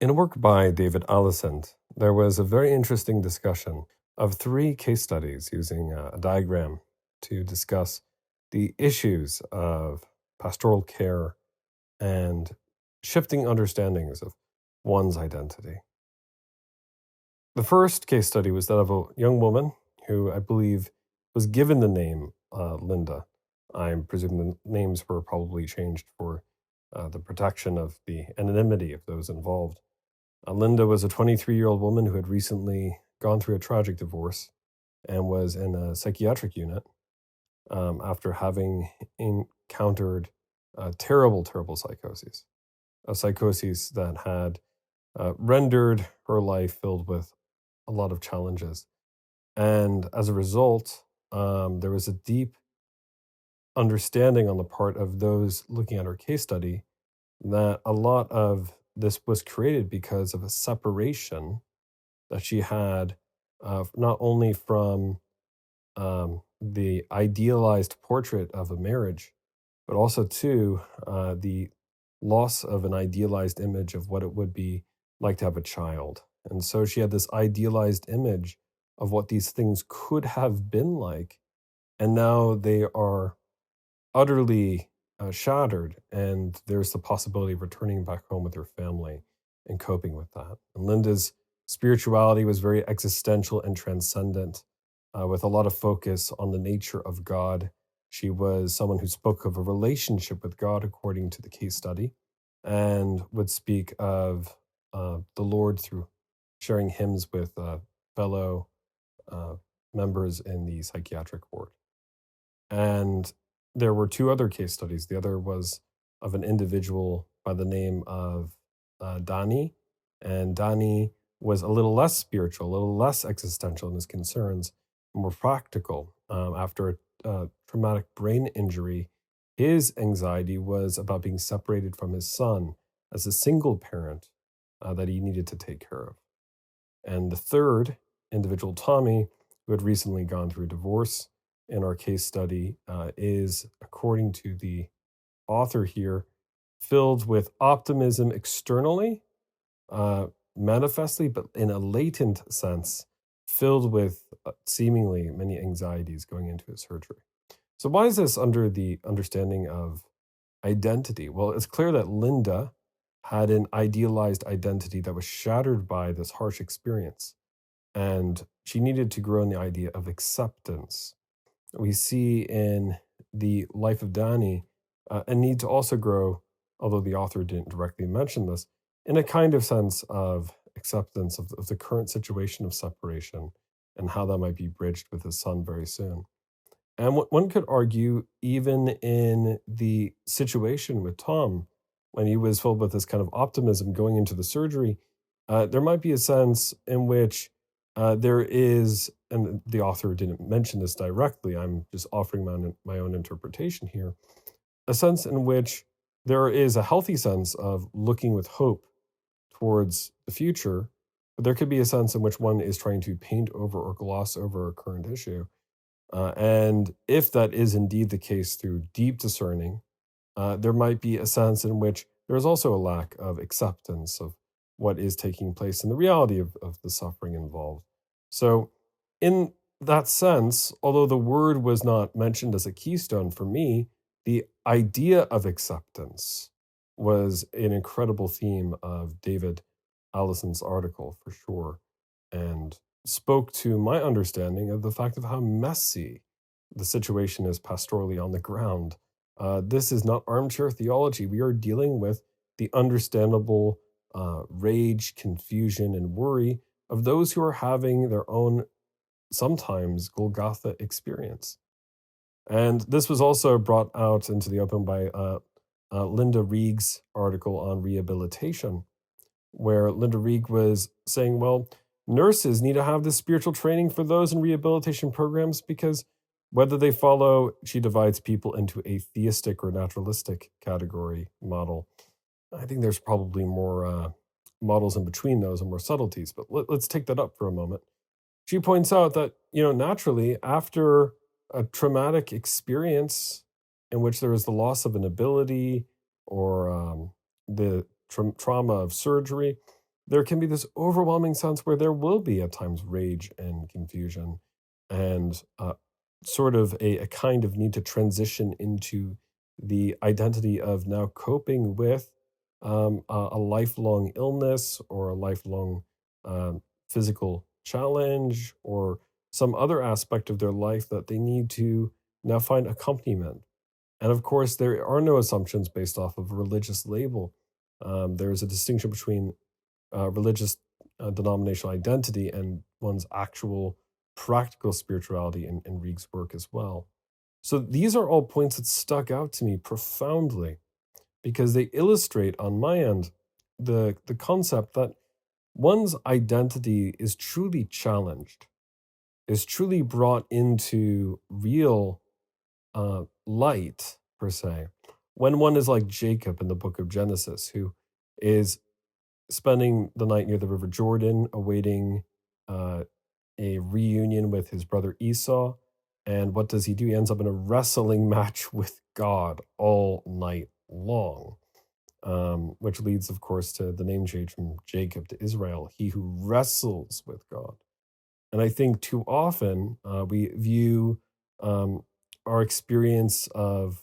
In a work by David Allison, there was a very interesting discussion of three case studies using a diagram to discuss the issues of pastoral care and shifting understandings of one's identity. The first case study was that of a young woman who I believe was given the name Linda. I presume the names were probably changed for the protection of the anonymity of those involved. Linda was a 23-year-old woman who had recently gone through a tragic divorce and was in a psychiatric unit after having encountered terrible, terrible psychoses, a psychosis that had rendered her life filled with a lot of challenges. And as a result, there was a deep understanding on the part of those looking at her case study that a lot of this was created because of a separation that she had, not only from the idealized portrait of a marriage, but also too the loss of an idealized image of what it would be like to have a child. And so she had this idealized image of what these things could have been like, and now they are utterly shattered, and there's the possibility of returning back home with her family and coping with that. And Linda's spirituality was very existential and transcendent, with a lot of focus on the nature of God. She was someone who spoke of a relationship with God, according to the case study, and would speak of the Lord through sharing hymns with fellow uh, members in the psychiatric ward. And there were two other case studies. The other was of an individual by the name of Dani. And Dani was a little less spiritual, a little less existential in his concerns, more practical. After a traumatic brain injury, his anxiety was about being separated from his son as a single parent that he needed to take care of. And the third individual, Tommy, who had recently gone through divorce in our case study, is, according to the author here, filled with optimism externally, manifestly, but in a latent sense, filled with seemingly many anxieties going into his surgery. So, why is this under the understanding of identity? Well, it's clear that Linda had an idealized identity that was shattered by this harsh experience, and she needed to grow in the idea of acceptance. We see in the life of Dani a need to also grow, although the author didn't directly mention this, in a kind of sense of acceptance of the current situation of separation and how that might be bridged with his son very soon. And one could argue, even in the situation with Tom, when he was filled with this kind of optimism going into the surgery, there might be a sense in which there is, and the author didn't mention this directly, I'm just offering my own interpretation here, a sense in which there is a healthy sense of looking with hope towards the future, but there could be a sense in which one is trying to paint over or gloss over a current issue. And if that is indeed the case through deep discerning, there might be a sense in which there is also a lack of acceptance of what is taking place and the reality of the suffering involved. So, in that sense, although the word was not mentioned as a keystone for me, the idea of acceptance was an incredible theme of David Allison's article for sure, and spoke to my understanding of the fact of how messy the situation is pastorally on the ground. This is not armchair theology. We are dealing with the understandable rage, confusion, and worry of those who are having their own, sometimes, Golgotha experience. And this was also brought out into the open by Linda Rieg's article on rehabilitation, where Linda Rieg was saying, well, nurses need to have this spiritual training for those in rehabilitation programs because whether they follow, she divides people into a theistic or naturalistic category model. I think there's probably more models in between those and more subtleties, but let's take that up for a moment. She points out that, naturally, after a traumatic experience in which there is the loss of an ability or the trauma of surgery, there can be this overwhelming sense where there will be at times rage and confusion and sort of a kind of need to transition into the identity of now coping with a lifelong illness or a lifelong physical challenge or some other aspect of their life that they need to now find accompaniment. And of course, there are no assumptions based off of a religious label. There is a distinction between religious denominational identity and one's actual practical spirituality in Reeg's work as well. So these are all points that stuck out to me profoundly because they illustrate on my end the concept that one's identity is truly challenged, is truly brought into real light, per se, when one is like Jacob in the book of Genesis, who is spending the night near the River Jordan, awaiting uh, a reunion with his brother Esau. And what does he do? He ends up in a wrestling match with God all night long, which leads, of course, to the name change from Jacob to Israel, he who wrestles with God. And I think too often we view um, our experience of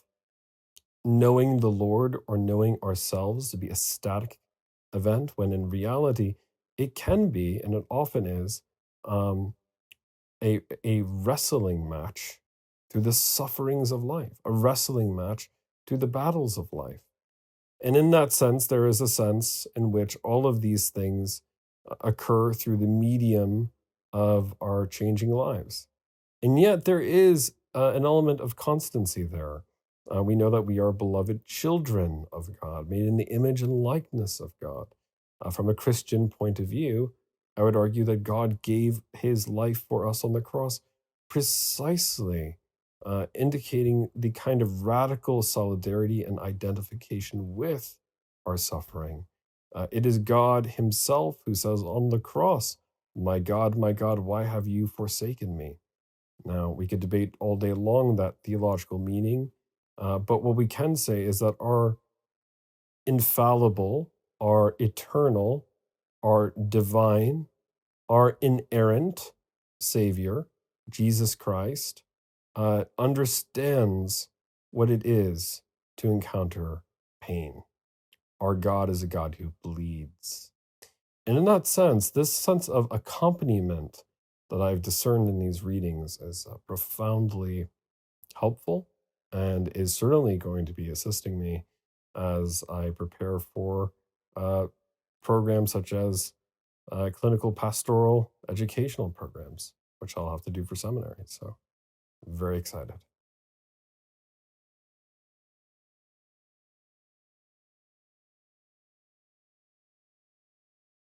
knowing the Lord or knowing ourselves to be a static event, when in reality, it can be, and it often is, um, a wrestling match through the sufferings of life, a wrestling match through the battles of life. And in that sense, there is a sense in which all of these things occur through the medium of our changing lives. And yet there is an element of constancy there. We know that we are beloved children of God, made in the image and likeness of God. From a Christian point of view, I would argue that God gave his life for us on the cross precisely indicating the kind of radical solidarity and identification with our suffering. It is God himself who says on the cross, my God, why have you forsaken me?" Now, we could debate all day long that theological meaning, but what we can say is that our infallible, our eternal, our divine, our inerrant Savior, Jesus Christ, understands what it is to encounter pain. Our God is a God who bleeds. And in that sense, this sense of accompaniment that I've discerned in these readings is profoundly helpful and is certainly going to be assisting me as I prepare for uh, programs such as clinical pastoral educational programs, which I'll have to do for seminary. So, very excited.